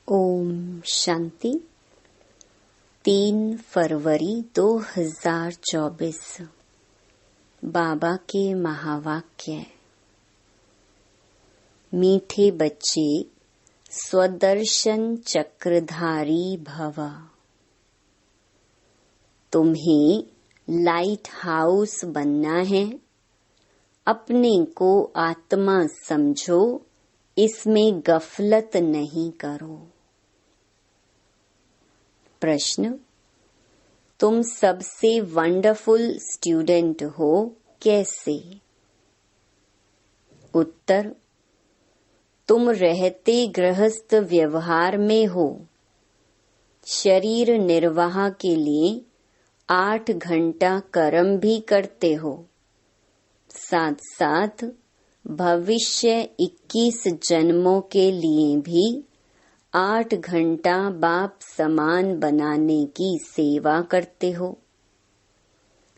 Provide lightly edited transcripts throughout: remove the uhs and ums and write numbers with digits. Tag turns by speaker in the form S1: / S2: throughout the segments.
S1: ओम शांति। 3 फरवरी 2024 बाबा के महावाक्य। मीठे बच्चे स्वदर्शन चक्रधारी भव। तुम्हें लाइट हाउस बनना है। अपने को आत्मा समझो, इसमें गफलत नहीं करो। प्रश्न: तुम सबसे वंडरफुल स्टूडेंट हो, कैसे? उत्तर: तुम रहते गृहस्थ व्यवहार में हो। शरीर निर्वाह के लिए 8 घंटा कर्म भी करते हो। साथ साथ भविष्य 21 जन्मों के लिए भी 8 घंटा बाप समान बनाने की सेवा करते हो।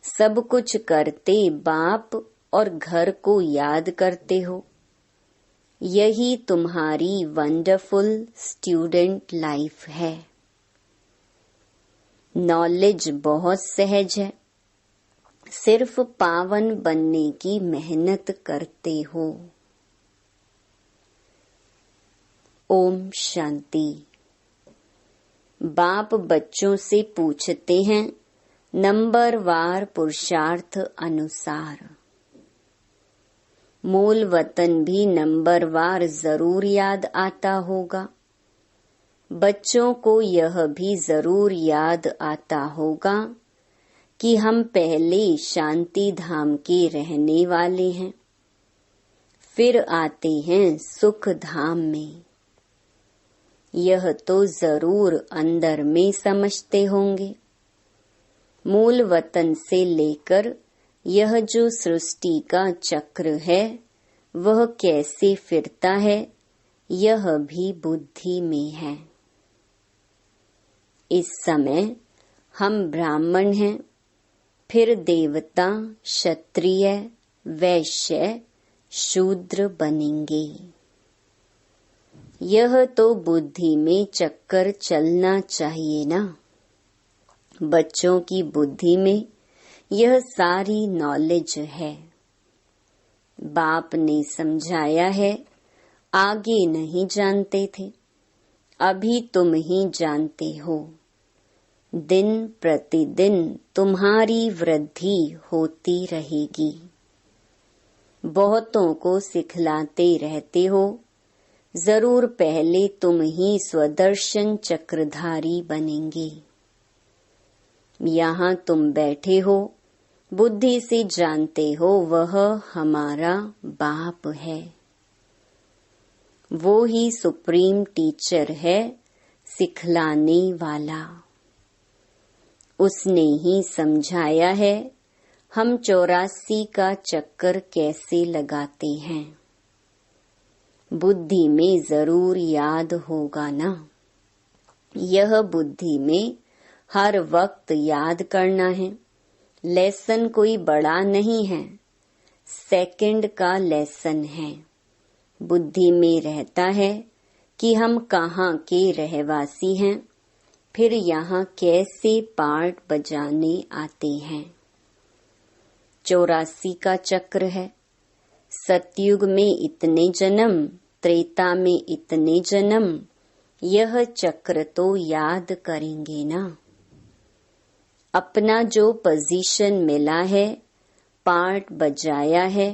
S1: सब कुछ करते बाप और घर को याद करते हो। यही तुम्हारी वंडरफुल स्टूडेंट लाइफ है। नॉलेज बहुत सहज है, सिर्फ पावन बनने की मेहनत करते हो। ओम शांति। बाप बच्चों से पूछते हैं नंबरवार पुरुषार्थ अनुसार। मूल वतन भी नंबरवार जरूर याद आता होगा। बच्चों को यह भी जरूर याद आता होगा कि हम पहले शांति धाम के रहने वाले हैं, फिर आते हैं सुख धाम में। यह तो जरूर अंदर में समझते होंगे। मूल वतन से लेकर यह जो सृष्टि का चक्र है, वह कैसे फिरता है, यह भी बुद्धि में है। इस समय हम ब्राह्मण हैं, फिर देवता, क्षत्रिय, वैश्य, शूद्र बनेंगे। यह तो बुद्धि में चक्कर चलना चाहिए ना। बच्चों की बुद्धि में यह सारी नॉलेज है। बाप ने समझाया है, आगे नहीं जानते थे, अभी तुम ही जानते हो। दिन प्रतिदिन तुम्हारी वृद्धि होती रहेगी। बहुतों को सिखलाते रहते हो, जरूर पहले तुम ही स्वदर्शन चक्रधारी बनेंगे। यहाँ तुम बैठे हो, बुद्धि से जानते हो वह हमारा बाप है। वो ही सुप्रीम टीचर है, सिखलाने वाला। उसने ही समझाया है हम 84 का चक्कर कैसे लगाते हैं। बुद्धि में जरूर याद होगा ना। यह बुद्धि में हर वक्त याद करना है। लेसन कोई बड़ा नहीं है, सेकंड का लेसन है। बुद्धि में रहता है कि हम कहाँ के रहवासी हैं, फिर यहाँ कैसे पार्ट बजाने आते हैं। 84 का चक्र है। सतयुग में इतने जन्म, त्रेता में इतने जन्म, यह चक्र तो याद करेंगे ना। अपना जो पोजीशन मिला है, पार्ट बजाया है,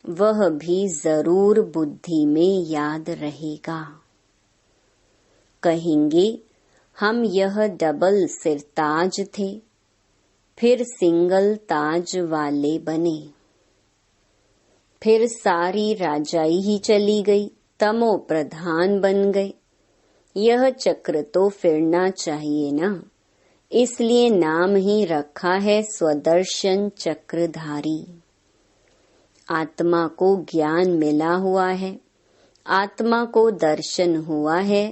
S1: वह भी जरूर बुद्धि में याद रहेगा। कहेंगे हम यह डबल सिरताज थे, फिर सिंगल ताज वाले बने। फिर सारी राजाई ही चली गई, तमो प्रधान बन गए। यह चक्र तो फिरना चाहिए ना। इसलिए नाम ही रखा है स्वदर्शन चक्रधारी। आत्मा को ज्ञान मिला हुआ है, आत्मा को दर्शन हुआ है।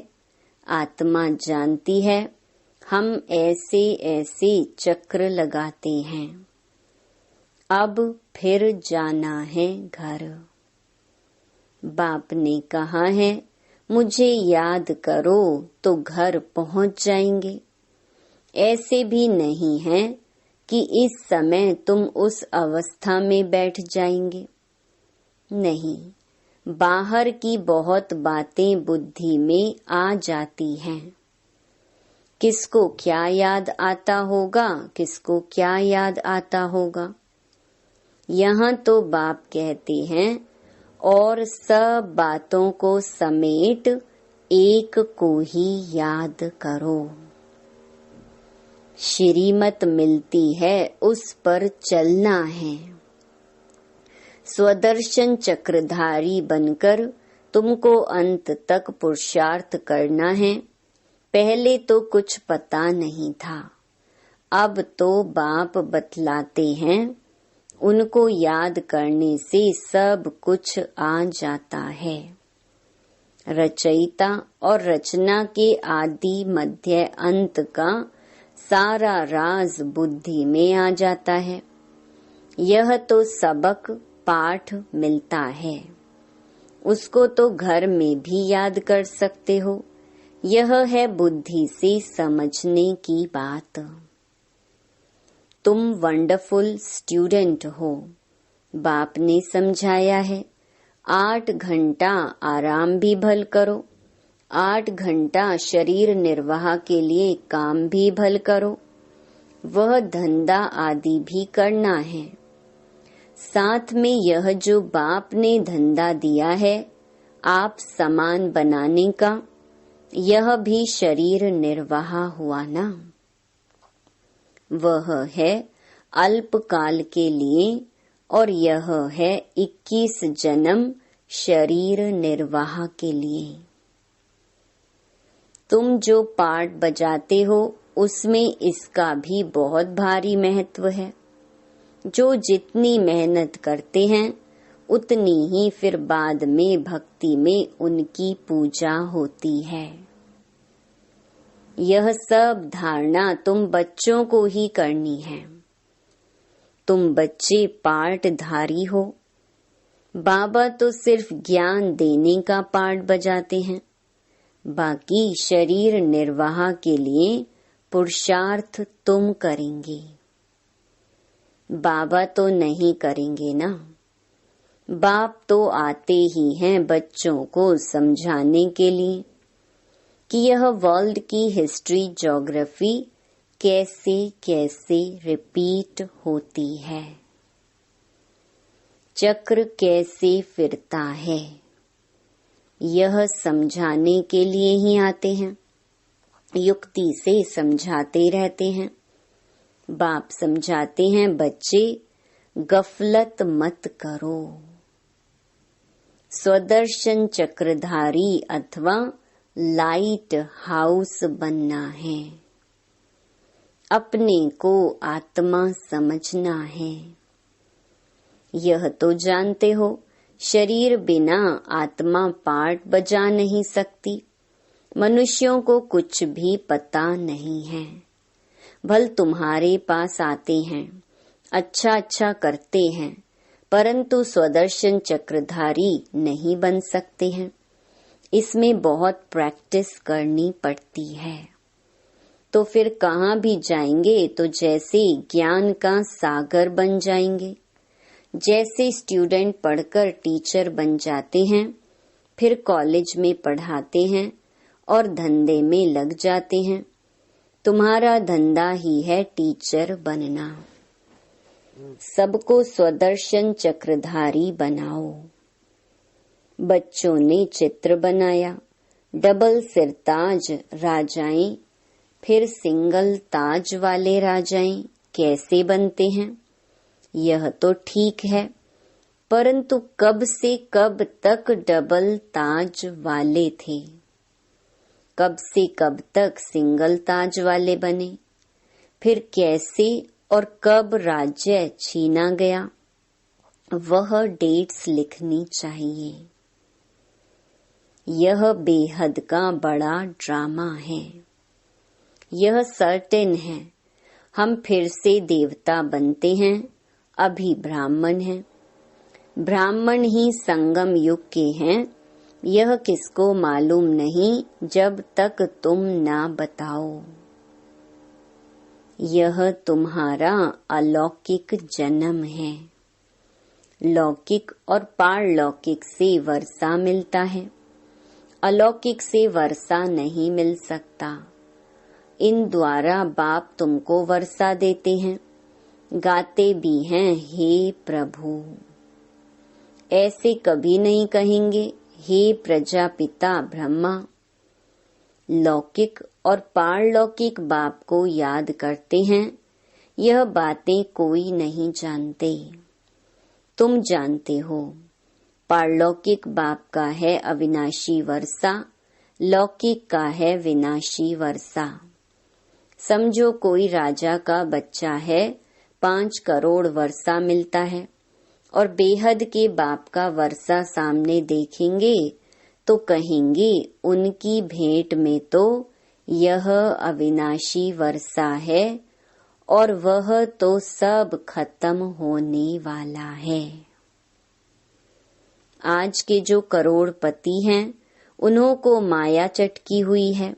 S1: आत्मा जानती है हम ऐसे ऐसे चक्र लगाते हैं। अब फिर जाना है घर। बाप ने कहा है मुझे याद करो तो घर पहुंच जाएंगे। ऐसे भी नहीं है कि इस समय तुम उस अवस्था में बैठ जाएंगे। नहीं, बाहर की बहुत बातें बुद्धि में आ जाती हैं। किसको क्या याद आता होगा, किसको क्या याद आता होगा। यहाँ तो बाप कहते हैं, और सब बातों को समेट एक को ही याद करो। श्रीमत मिलती है, उस पर चलना है। स्वदर्शन चक्रधारी बनकर तुमको अंत तक पुरुषार्थ करना है। पहले तो कुछ पता नहीं था, अब तो बाप बतलाते हैं। उनको याद करने से सब कुछ आ जाता है। रचयिता और रचना के आदि मध्य अंत का सारा राज बुद्धि में आ जाता है। यह तो सबक पाठ मिलता है, उसको तो घर में भी याद कर सकते हो। यह है बुद्धि से समझने की बात। तुम वंडरफुल स्टूडेंट हो। बाप ने समझाया है, 8 घंटा आराम भी भल करो, 8 घंटा शरीर निर्वाह के लिए काम भी भल करो। वह धंधा आदि भी करना है। साथ में यह जो बाप ने धंधा दिया है आप समान बनाने का, यह भी शरीर निर्वाह हुआ ना। वह है अल्पकाल के लिए, और यह है 21 जन्म शरीर निर्वाह के लिए। तुम जो पार्ट बजाते हो उसमें इसका भी बहुत भारी महत्व है। जो जितनी मेहनत करते हैं उतनी ही फिर बाद में भक्ति में उनकी पूजा होती है। यह सब धारणा तुम बच्चों को ही करनी है। तुम बच्चे पार्टधारी हो। बाबा तो सिर्फ ज्ञान देने का पार्ट बजाते हैं, बाकी शरीर निर्वाह के लिए पुरुषार्थ तुम करेंगे। बाबा तो नहीं करेंगे ना। बाप तो आते ही हैं बच्चों को समझाने के लिए कि यह वर्ल्ड की हिस्ट्री ज्योग्राफी कैसे कैसे रिपीट होती है, चक्र कैसे फिरता है, यह समझाने के लिए ही आते हैं। युक्ति से समझाते रहते हैं। बाप समझाते हैं, बच्चे गफलत मत करो। स्वदर्शन चक्रधारी अथवा लाइट हाउस बनना है। अपने को आत्मा समझना है। यह तो जानते हो, शरीर बिना आत्मा पार्ट बजा नहीं सकती। मनुष्यों को कुछ भी पता नहीं है। भल तुम्हारे पास आते हैं, अच्छा अच्छा करते हैं, परंतु स्वदर्शन चक्रधारी नहीं बन सकते हैं। इसमें बहुत प्रैक्टिस करनी पड़ती है। तो फिर कहाँ भी जाएंगे तो जैसे ज्ञान का सागर बन जाएंगे। जैसे स्टूडेंट पढ़कर टीचर बन जाते हैं, फिर कॉलेज में पढ़ाते हैं और धंधे में लग जाते हैं। तुम्हारा धंधा ही है टीचर बनना। सबको स्वदर्शन चक्रधारी बनाओ। बच्चों ने चित्र बनाया, डबल सिरताज राजाएं, फिर सिंगल ताज वाले राजाएं कैसे बनते हैं। यह तो ठीक है, परंतु कब से कब तक डबल ताज वाले थे, कब से कब तक सिंगल ताज वाले बने, फिर कैसे और कब राज्य छीना गया, वह डेट्स लिखनी चाहिए। यह बेहद का बड़ा ड्रामा है। यह सर्टेन है, हम फिर से देवता बनते हैं, अभी ब्राह्मण हैं। ब्राह्मण ही संगम युग के हैं, यह किसको मालूम नहीं जब तक तुम ना बताओ। यह तुम्हारा अलौकिक जन्म है। लौकिक और पारलौकिक से वर्षा मिलता है, अलौकिक से वर्षा नहीं मिल सकता। इन द्वारा बाप तुमको वर्षा देते हैं, गाते भी हैं, हे प्रभु। ऐसे कभी नहीं कहेंगे, हे प्रजापिता ब्रह्मा। लौकिक और पारलौकिक बाप को याद करते हैं। यह बातें कोई नहीं जानते, तुम जानते हो। पारलौकिक बाप का है अविनाशी वर्षा, लौकिक का है विनाशी वर्षा। समझो कोई राजा का बच्चा है, 5 करोड़ वर्षा मिलता है, और बेहद के बाप का वर्षा सामने देखेंगे तो कहेंगे उनकी भेंट में तो यह अविनाशी वर्षा है और वह तो सब खत्म होने वाला है। आज के जो करोड़पति हैं उन्हों को माया चटकी हुई है,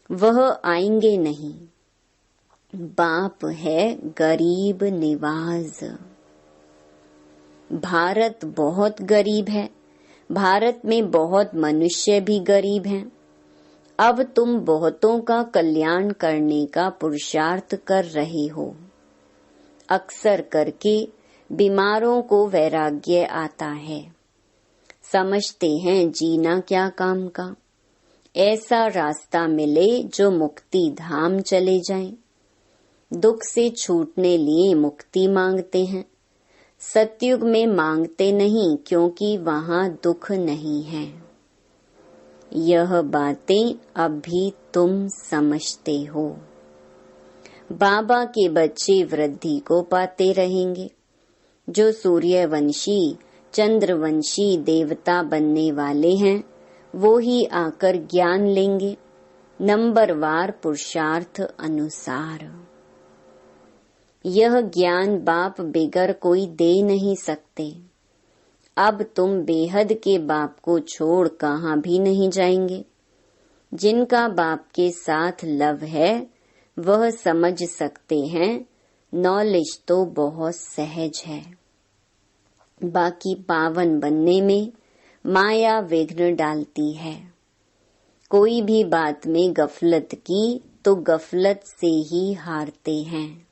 S1: वह आएंगे नहीं। बाप है गरीब निवाज। भारत बहुत गरीब है, भारत में बहुत मनुष्य भी गरीब हैं। अब तुम बहुतों का कल्याण करने का पुरुषार्थ कर रहे हो। अक्सर करके बीमारों को वैराग्य आता है, समझते हैं जीना क्या काम का। ऐसा रास्ता मिले जो मुक्ति धाम चले जाएं। दुख से छूटने लिए मुक्ति मांगते हैं। सतयुग में मांगते नहीं, क्योंकि वहाँ दुख नहीं है। यह बातें अभी तुम समझते हो। बाबा के बच्चे वृद्धि को पाते रहेंगे। जो सूर्यवंशी चंद्रवंशी देवता बनने वाले हैं वो ही आकर ज्ञान लेंगे, नंबरवार पुरुषार्थ अनुसार। यह ज्ञान बाप बेगर कोई दे नहीं सकते। अब तुम बेहद के बाप को छोड़ कहाँ भी नहीं जाएंगे। जिनका बाप के साथ लव है वह समझ सकते हैं, नॉलेज तो बहुत सहज है। बाकी पावन बनने में माया विघ्न डालती है। कोई भी बात में गफलत की तो गफलत से ही हारते हैं।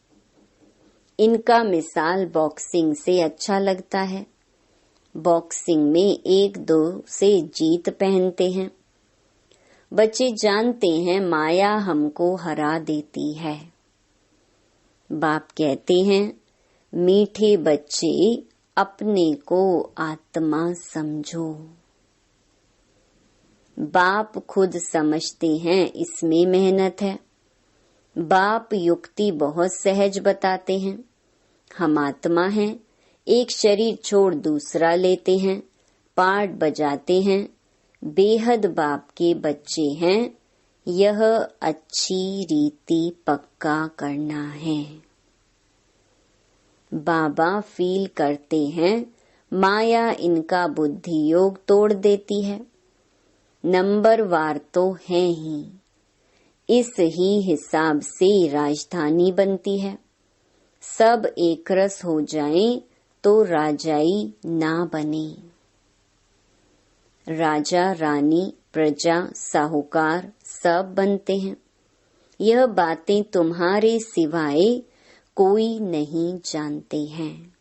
S1: इनका मिसाल बॉक्सिंग से अच्छा लगता है। बॉक्सिंग में 1-2 से जीत पहनते हैं। बच्चे जानते हैं माया हमको हरा देती है। बाप कहते हैं, मीठे बच्चे अपने को आत्मा समझो। बाप खुद समझते हैं इसमें मेहनत है। बाप युक्ति बहुत सहज बताते हैं। हम आत्मा हैं, एक शरीर छोड़ दूसरा लेते हैं, पाठ बजाते हैं, बेहद बाप के बच्चे हैं। यह अच्छी रीति पक्का करना है। बाबा फील करते हैं माया इनका बुद्धि योग तोड़ देती है। नंबरवार तो है ही, इस ही हिसाब से राजधानी बनती है। सब एक रस हो जाएं तो राजाई ना बने। राजा रानी प्रजा साहूकार सब बनते हैं। यह बातें तुम्हारे सिवाय कोई नहीं जानते हैं।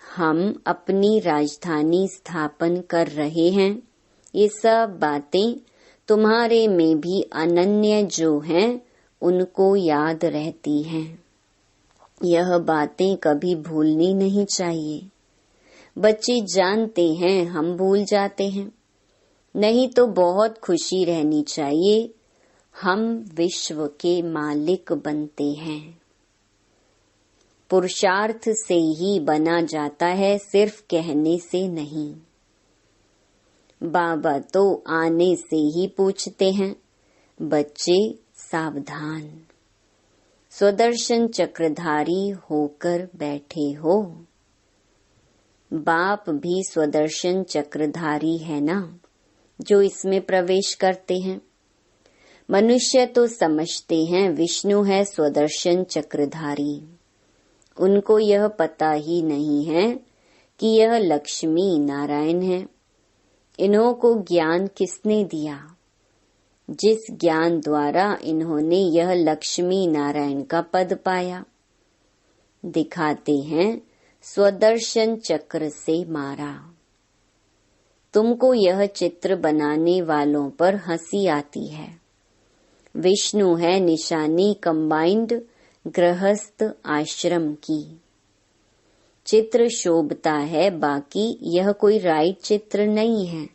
S1: हम अपनी राजधानी स्थापन कर रहे हैं। ये सब बातें तुम्हारे में भी अनन्य जो हैं उनको याद रहती हैं। यह बातें कभी भूलनी नहीं चाहिए। बच्चे जानते हैं हम भूल जाते हैं, नहीं तो बहुत खुशी रहनी चाहिए। हम विश्व के मालिक बनते हैं। पुरुषार्थ से ही बना जाता है, सिर्फ कहने से नहीं। बाबा तो आने से ही पूछते हैं, बच्चे सावधान, स्वदर्शन चक्रधारी होकर बैठे हो। बाप भी स्वदर्शन चक्रधारी है ना। जो इसमें प्रवेश करते हैं। मनुष्य तो समझते हैं विष्णु है स्वदर्शन चक्रधारी। उनको यह पता ही नहीं है कि यह लक्ष्मी नारायण है। इन्हों को ज्ञान किसने दिया? जिस ज्ञान द्वारा इन्होंने यह लक्ष्मी नारायण का पद पाया। दिखाते हैं स्वदर्शन चक्र से मारा। तुमको यह चित्र बनाने वालों पर हंसी आती है। विष्णु है निशानी कंबाइंड गृहस्थ आश्रम की। चित्र शोभता है, बाकी यह कोई राइट चित्र नहीं है।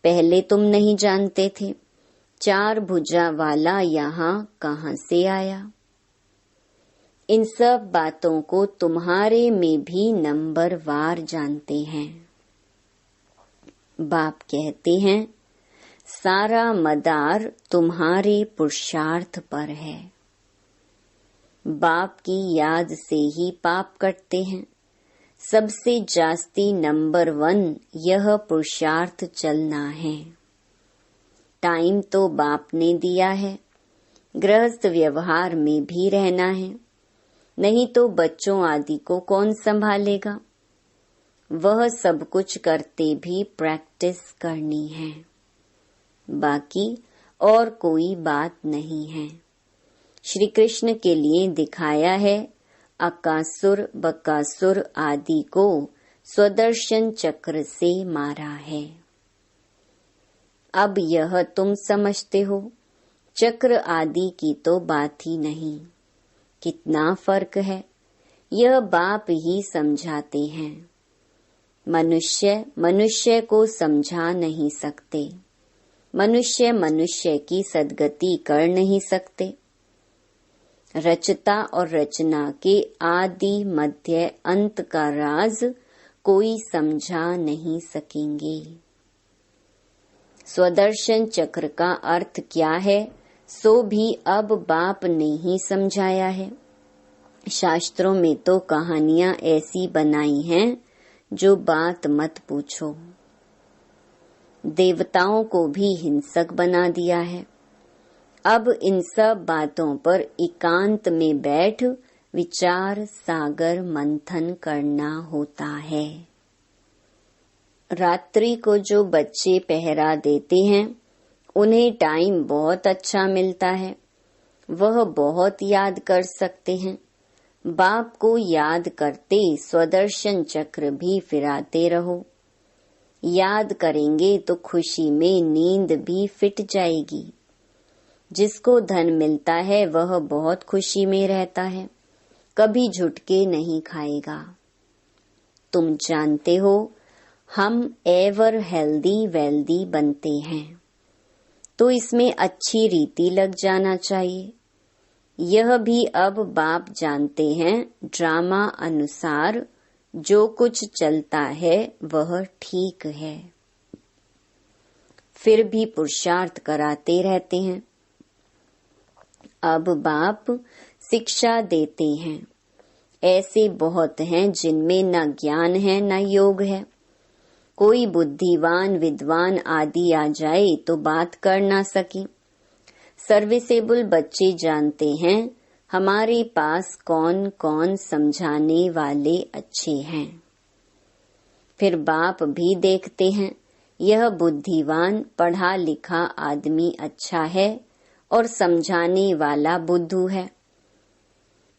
S1: पहले तुम नहीं जानते थे 4 भुजा वाला यहाँ कहाँ से आया। इन सब बातों को तुम्हारे में भी नंबरवार जानते हैं। बाप कहते हैं सारा मदार तुम्हारे पुरुषार्थ पर है। बाप की याद से ही पाप कटते हैं। सबसे जास्ती नंबर 1 यह पुरुषार्थ चलना है। टाइम तो बाप ने दिया है, गृहस्थ व्यवहार में भी रहना है, नहीं तो बच्चों आदि को कौन संभालेगा। वह सब कुछ करते भी प्रैक्टिस करनी है, बाकी और कोई बात नहीं है। श्री कृष्ण के लिए दिखाया है अकासुर बकासुर आदि को स्वदर्शन चक्र से मारा है। अब यह तुम समझते हो, चक्र आदि की तो बात ही नहीं। कितना फर्क है, यह बाप ही समझाते हैं। मनुष्य को समझा नहीं सकते। मनुष्य की सद्गति कर नहीं सकते। रचता और रचना के आदि मध्य अंत का राज कोई समझा नहीं सकेंगे। स्वदर्शन चक्र का अर्थ क्या है, सो भी अब बाप ने ही समझाया है। शास्त्रों में तो कहानियां ऐसी बनाई हैं जो बात मत पूछो। देवताओं को भी हिंसक बना दिया है। अब इन सब बातों पर एकांत में बैठ विचार सागर मंथन करना होता है। रात्रि को जो बच्चे पहरा देते हैं उन्हें टाइम बहुत अच्छा मिलता है। वह बहुत याद कर सकते हैं। बाप को याद करते स्वदर्शन चक्र भी फिराते रहो। याद करेंगे तो खुशी में नींद भी फिट जाएगी। जिसको धन मिलता है वह बहुत खुशी में रहता है, कभी झुटके नहीं खाएगा। तुम जानते हो हम एवर हेल्दी वेल्दी बनते हैं, तो इसमें अच्छी रीति लग जाना चाहिए। यह भी अब बाप जानते हैं, ड्रामा अनुसार जो कुछ चलता है वह ठीक है, फिर भी पुरुषार्थ कराते रहते हैं। अब बाप शिक्षा देते हैं। ऐसे बहुत हैं जिनमें न ज्ञान है न योग है। कोई बुद्धिवान विद्वान आदि आ जाए तो बात कर ना सके। सर्विसेबल बच्चे जानते हैं हमारे पास कौन कौन समझाने वाले अच्छे हैं। फिर बाप भी देखते हैं यह बुद्धिवान पढ़ा लिखा आदमी अच्छा है और समझाने वाला बुद्धू है,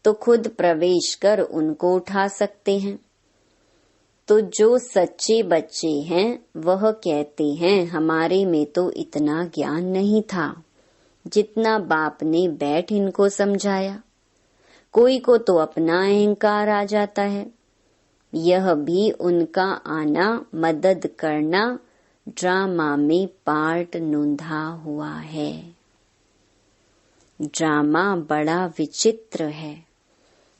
S1: तो खुद प्रवेश कर उनको उठा सकते हैं। तो जो सच्चे बच्चे हैं वह कहते हैं हमारे में तो इतना ज्ञान नहीं था जितना बाप ने बैठ इनको समझाया। कोई को तो अपना अहंकार आ जाता है। यह भी उनका आना मदद करना ड्रामा में पार्ट नोंधा हुआ है। ड्रामा बड़ा विचित्र है।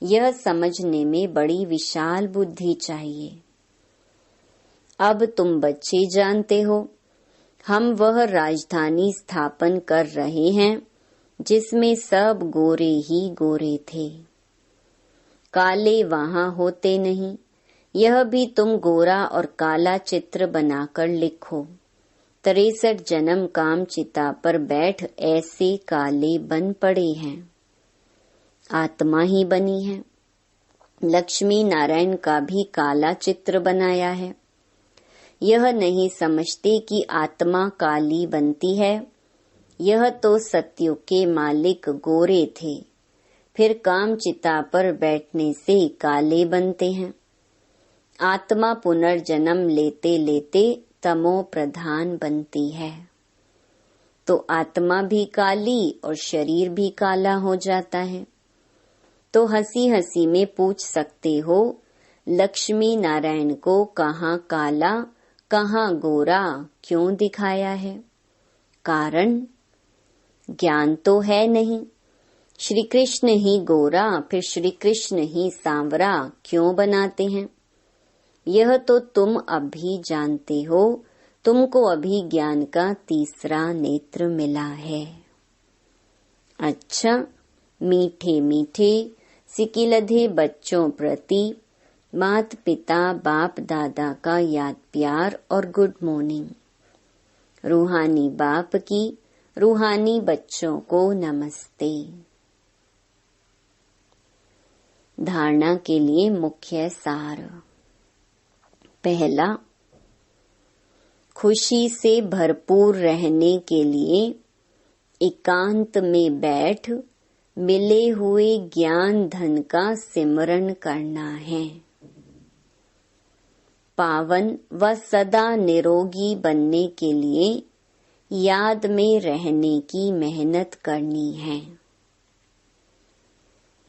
S1: यह समझने में बड़ी विशाल बुद्धि चाहिए। अब तुम बच्चे जानते हो हम वह राजधानी स्थापन कर रहे हैं जिसमें सब गोरे ही गोरे थे। काले वहां होते नहीं। यह भी तुम गोरा और काला चित्र बनाकर लिखो 63 जन्म काम चिता पर बैठ ऐसे काले बन पड़े हैं। आत्मा ही बनी है। लक्ष्मी नारायण का भी काला चित्र बनाया है। यह नहीं समझते कि आत्मा काली बनती है। यह तो सत्युग के मालिक गोरे थे, फिर काम चिता पर बैठने से काले बनते हैं। आत्मा पुनर्जन्म लेते लेते तमो प्रधान बनती है, तो आत्मा भी काली और शरीर भी काला हो जाता है। तो हंसी हंसी में पूछ सकते हो, लक्ष्मी नारायण को कहाँ काला कहाँ गोरा क्यों दिखाया है? कारण ज्ञान तो है नहीं। श्री कृष्ण ही गोरा फिर श्री कृष्ण ही सांवरा क्यों बनाते हैं? यह तो तुम अभी जानते हो। तुमको अभी ज्ञान का तीसरा नेत्र मिला है। अच्छा, मीठे मीठे सिकिलधे बच्चों प्रति माता पिता बाप दादा का याद प्यार और गुड मॉर्निंग। रूहानी बाप की रूहानी बच्चों को नमस्ते। धारणा के लिए मुख्य सार। पहला, खुशी से भरपूर रहने के लिए एकांत में बैठ मिले हुए ज्ञान धन का सिमरण करना है। पावन व सदा निरोगी बनने के लिए याद में रहने की मेहनत करनी है।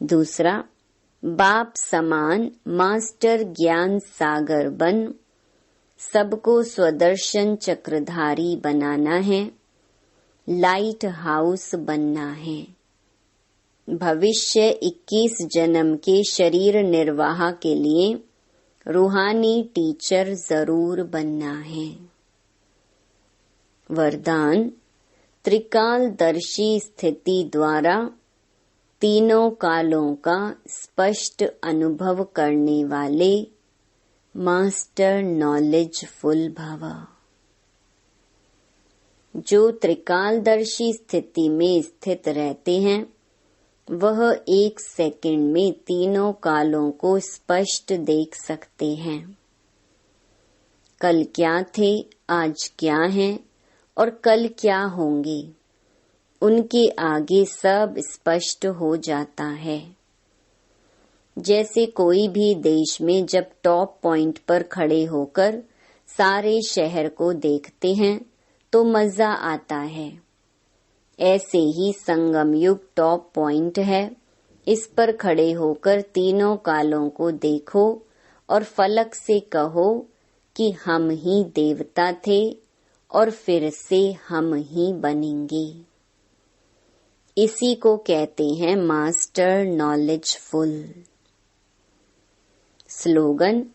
S1: दूसरा, बाप समान मास्टर ज्ञान सागर बन सबको स्वदर्शन चक्रधारी बनाना है। लाइट हाउस बनना है। भविष्य 21 जन्म के शरीर निर्वाह के लिए रूहानी टीचर जरूर बनना है। वरदान, त्रिकालदर्शी स्थिति द्वारा तीनों कालों का स्पष्ट अनुभव करने वाले मास्टर नॉलेजफुल भव। जो त्रिकालदर्शी स्थिति में स्थित रहते हैं वह 1 सेकंड में तीनों कालों को स्पष्ट देख सकते हैं। कल क्या थे, आज क्या हैं और कल क्या होंगे, उनके आगे सब स्पष्ट हो जाता है। जैसे कोई भी देश में जब टॉप पॉइंट पर खड़े होकर सारे शहर को देखते हैं तो मजा आता है। ऐसे ही संगम युग टॉप पॉइंट है। इस पर खड़े होकर तीनों कालों को देखो और फलक से कहो कि हम ही देवता थे और फिर से हम ही बनेंगे। इसी को कहते हैं मास्टर नॉलेजफुल। स्लोगन,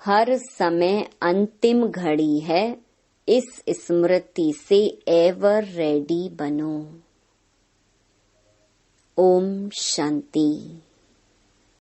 S1: हर समय अंतिम घड़ी है, इस स्मृति से एवर रेडी बनो। ओम शांति।